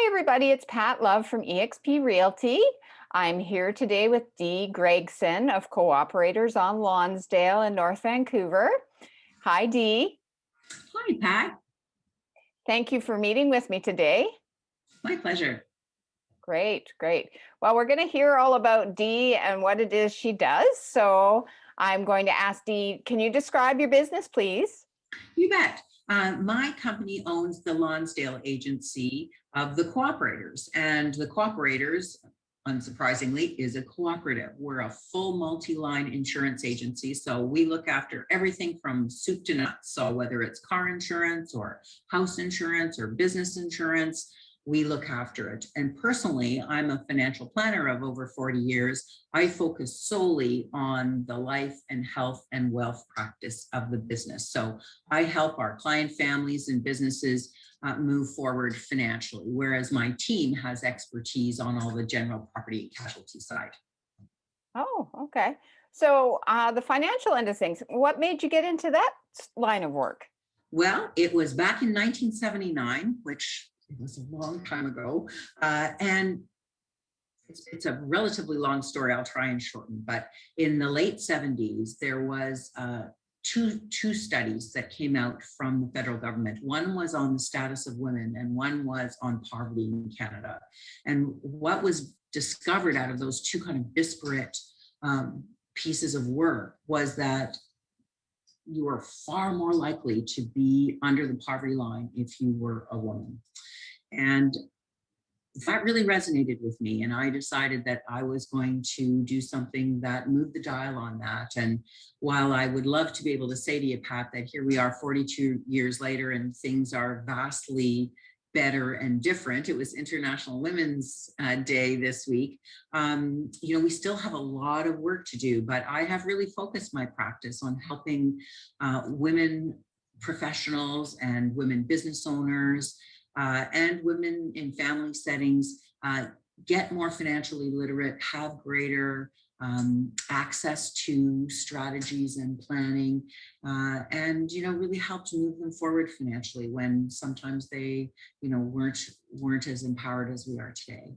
Hi, everybody. It's Pat Love from eXp Realty. I'm here today with Dee Gregson of Cooperators on Lonsdale in North Vancouver. Hi, Dee. Hi, Pat. Thank you for meeting with me today. My pleasure. Great, great. Well, we're going to hear all about Dee and what it is she does. So I'm going to ask Dee, can you describe your business, please? You bet. My company owns the Lonsdale agency of the Cooperators, and the Cooperators, unsurprisingly, is a cooperative. We're a full multi-line insurance agency, so we look after everything from soup to nuts. So whether it's car insurance or house insurance or business insurance, we look after it. And personally, I'm a financial planner of over 40 years. I focus solely on the life and health and wealth practice of the business. So I help our client families and businesses move forward financially, whereas my team has expertise on all the general property and casualty side. Oh, okay. So the financial end of things, what made you get into that line of work? Well, it was back in 1979, which was a long time ago. And it's a relatively long story. I'll try and shorten. But in the late 70s, there was two studies that came out from the federal government. One was on the status of women, and one was on poverty in Canada. And what was discovered out of those two kind of disparate pieces of work was that you are far more likely to be under the poverty line if you were a woman. And that really resonated with me. And I decided that I was going to do something that moved the dial on that. And while I would love to be able to say to you, Pat, that here we are 42 years later and things are vastly better and different. It was International Women's Day this week. We still have a lot of work to do, but I have really focused my practice on helping women professionals and women business owners and women in family settings get more financially literate, have greater access to strategies and planning, and really help to move them forward financially when sometimes they weren't as empowered as we are today.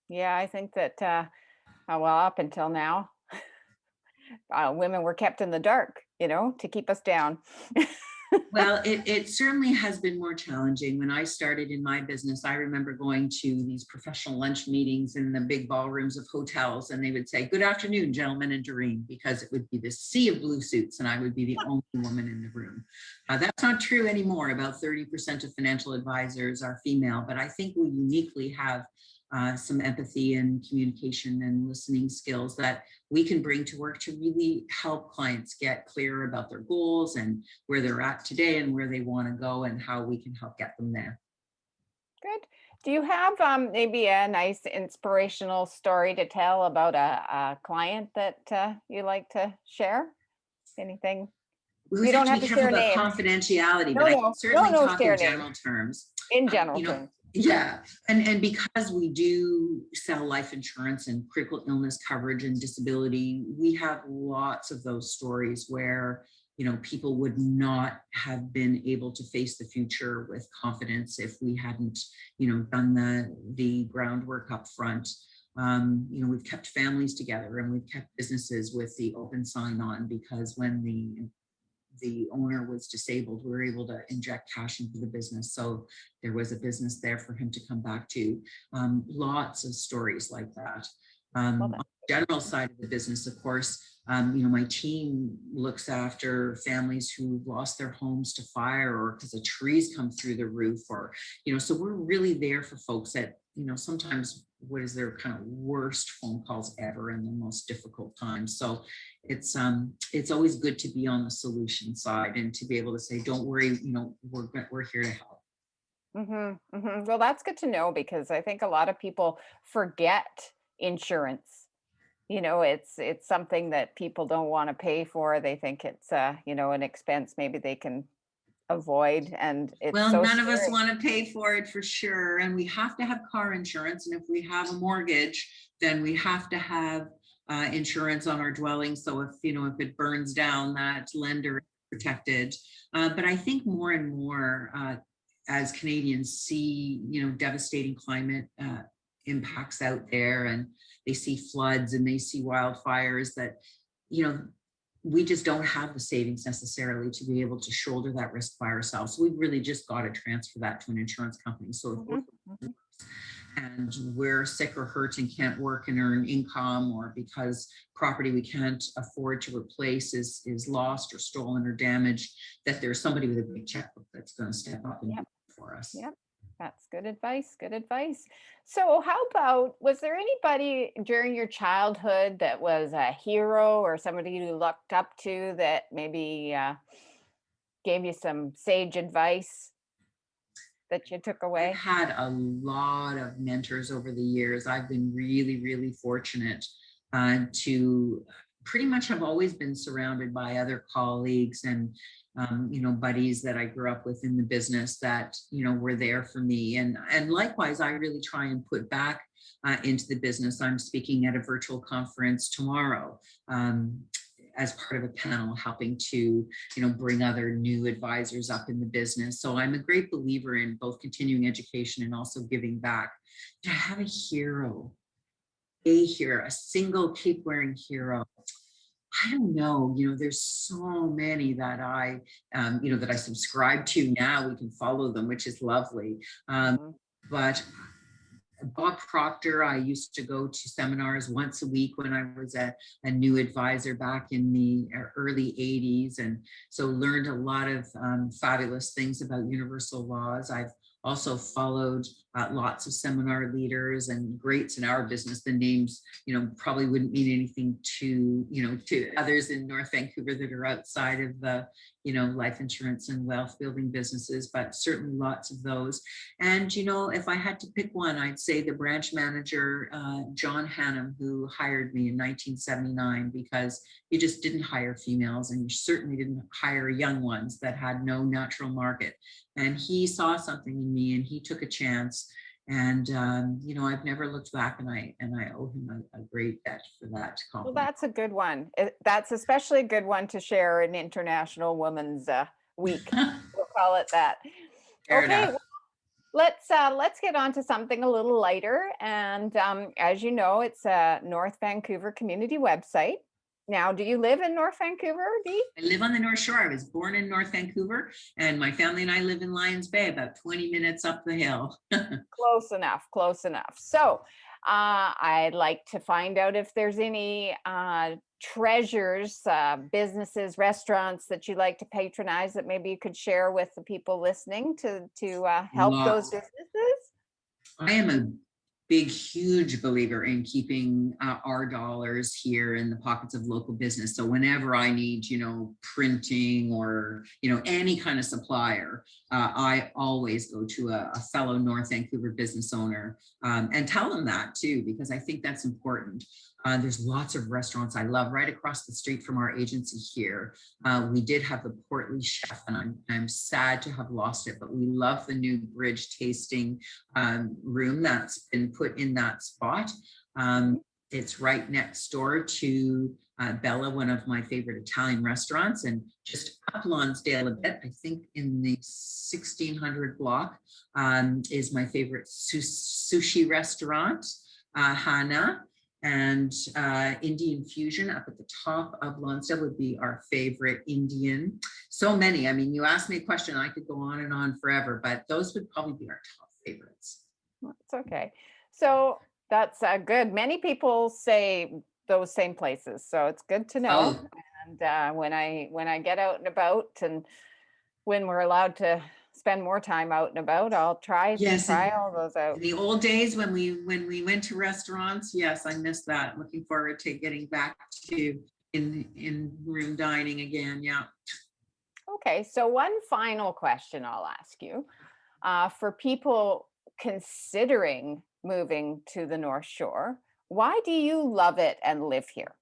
Yeah, I think that well, up until now, women were kept in the dark, to keep us down. Well, it certainly has been more challenging. When I started in my business, I remember going to these professional lunch meetings in the big ballrooms of hotels, and they would say, "Good afternoon, gentlemen and Doreen," because it would be this sea of blue suits, and I would be the only woman in the room. That's not true anymore. About 30% of financial advisors are female, but I think we uniquely have some empathy and communication and listening skills that we can bring to work to really help clients get clearer about their goals and where they're at today and where they want to go and how we can help get them there. Good. Do you have maybe a nice inspirational story to tell about a client that you like to share? Anything? We You have don't to be have to careful share about names. confidentiality, No, but I can no, no, certainly no, talk in share names. general terms. In Um, general you know, terms. yeah, and because we do sell life insurance and critical illness coverage and disability, we have lots of those stories where people would not have been able to face the future with confidence if we hadn't done the groundwork up front. We've kept families together and we've kept businesses with the open sign on because when the owner was disabled, we were able to inject cash into the business. So there was a business there for him to come back to. Lots of stories like that. On the general side of the business, of course, my team looks after families who lost their homes to fire or because a tree's come through the roof or, so we're really there for folks that, sometimes what is their kind of worst phone calls ever and the most difficult times. So it's always good to be on the solution side and to be able to say, don't worry, we're here to help. Well, that's good to know because I think a lot of people forget insurance. It's something that people don't want to pay for. They think it's an expense maybe they can avoid, and it's Well, so none of us scary. want to pay for it for sure. And we have to have car insurance. And if we have a mortgage, then we have to have insurance on our dwelling. So if it burns down, that lender is protected. But I think more and more as Canadians see, devastating climate impacts out there, and they see floods and they see wildfires, that, you know, we just don't have the savings necessarily to be able to shoulder that risk by ourselves. So we've really just got to transfer that to an insurance company. So if Mhm, mhm. and we're sick or hurt and can't work and earn income, or because property we can't afford to replace is lost or stolen or damaged, that there's somebody with a big checkbook that's going to step up and do Yep, it for us. yep. That's good advice. Good advice. So, how about, was there anybody during your childhood that was a hero or somebody you looked up to that maybe gave you some sage advice that you took I've away? had a lot of mentors over the years. I've been really, really fortunate to pretty much have always been surrounded by other colleagues and buddies that I grew up with in the business that were there for me. And likewise, I really try and put back into the business. I'm speaking at a virtual conference tomorrow. As part of a panel helping to bring other new advisors up in the business. So I'm a great believer in both continuing education and also giving back. To have a single keep wearing hero, I don't know, there's so many that that I subscribe to now. We can follow them, which is lovely. Mhm. But Bob Proctor, I used to go to seminars once a week when I was a new advisor back in the early 80s. And so learned a lot of fabulous things about universal laws. I've also followed lots of seminar leaders and greats in our business. The names, probably wouldn't mean anything to others in North Vancouver that are outside of the, life insurance and wealth building businesses, but certainly lots of those. And, if I had to pick one, I'd say the branch manager, John Hannum, who hired me in 1979, because you just didn't hire females and you certainly didn't hire young ones that had no natural market. And he saw something in me and he took a chance. And, I've never looked back, and I owe him a great debt for that Well, compliment. that's a good one. That's especially a good one to share in International Women's Week. We'll call it that. Fair Okay, enough. let's get on to something a little lighter. And as you know, it's a North Vancouver community website. Now, do you live in North Vancouver, Dee? I live on the North Shore. I was born in North Vancouver, and my family and I live in Lions Bay, about 20 minutes up the hill. Close enough, close enough. So, I'd like to find out if there's any treasures, businesses, restaurants that you like to patronize that maybe you could share with the people listening to help those Lots. businesses. I am a big, huge believer in keeping our dollars here in the pockets of local business. So whenever I need, printing or, any kind of supplier, I always go to a fellow North Vancouver business owner and tell them that too, because I think that's important. There's lots of restaurants I love right across the street from our agency here. We did have the Portly Chef, and I'm sad to have lost it, but we love the new bridge tasting room that's been put in that spot. It's right next door to Bella, one of my favorite Italian restaurants, and just up Lonsdale a bit, I think in the 1600 block, is my favorite sushi restaurant, Hana. And Indian Fusion up at the top of Lonsdale would be our favorite Indian. So many. I mean, you asked me a question, I could go on and on forever, but those would probably be our top favorites. It's okay. So that's good. Many people say those same places, so it's good to know. Oh, And when I get out and about, and when we're allowed to spend more time out and about, I'll try yes. try all those In out. the old days when we went to restaurants, yes, I miss that. Looking forward to getting back to in room dining again. Yeah. Okay, so one final question I'll ask you. For people considering moving to the North Shore, why do you love it and live here?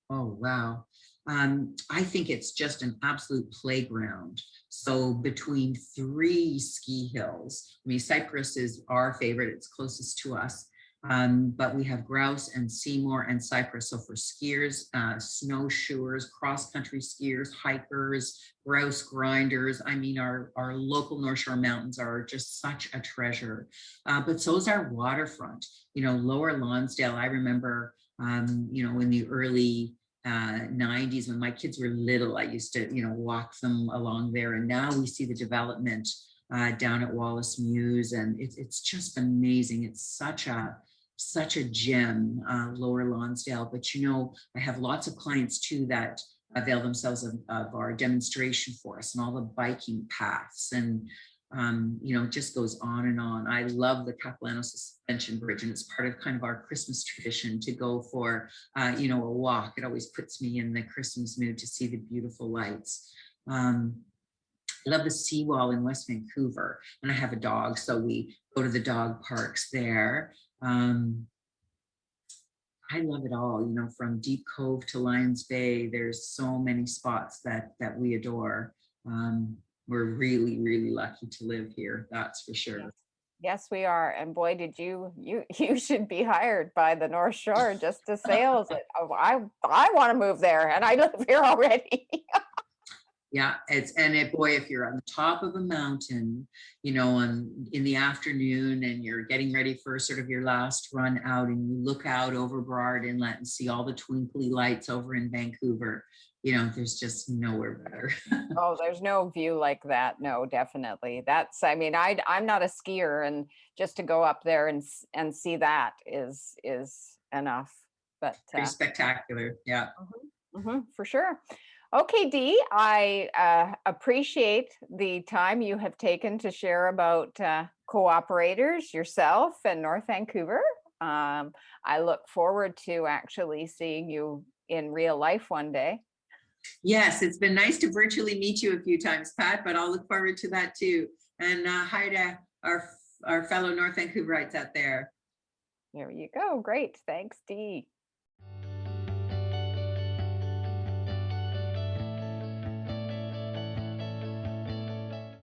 Oh, wow. I think it's just an absolute playground. So between three ski hills, I mean, Cypress is our favorite, it's closest to us. But we have grouse and Seymour and cypress. So for skiers, snowshoers, cross-country skiers, hikers, grouse grinders, I mean, our local North Shore mountains are just such a treasure. But so is our waterfront. Lower Lonsdale, I remember, in the early 90s when my kids were little, I used to, walk them along there. And now we see the development down at Wallace Mews, and it's just amazing. It's such a gem, Lower Lonsdale. But I have lots of clients too that avail themselves of our demonstration for us and all the biking paths, and it just goes on and on. I love the Capilano Suspension Bridge, and it's part of kind of our Christmas tradition to go for a walk. It always puts me in the Christmas mood to see the beautiful lights. I love the seawall in West Vancouver, and I have a dog, so we go to the dog parks there. I love it all, from Deep Cove to Lions Bay. There's so many spots that we adore. We're really, really lucky to live here. That's for sure. Yes. Yes, we are. And boy, did you should be hired by the North Shore just to sales it. Oh, I want to move there and I live here already. Yeah, boy, if you're on the top of a mountain, in the afternoon and you're getting ready for sort of your last run out, and you look out over Burrard Inlet and see all the twinkly lights over in Vancouver, there's just nowhere better. Oh, there's no view like that. No, definitely. I mean, I'm not a skier, and just to go up there and see that is enough. But Pretty spectacular. Yeah. for sure. Okay, Dee, I appreciate the time you have taken to share about cooperators, yourself, and North Vancouver. I look forward to actually seeing you in real life one day. Yes, it's been nice to virtually meet you a few times, Pat, but I'll look forward to that too. And hi to our fellow North Vancouverites out there. There you go. Great. Thanks, Dee.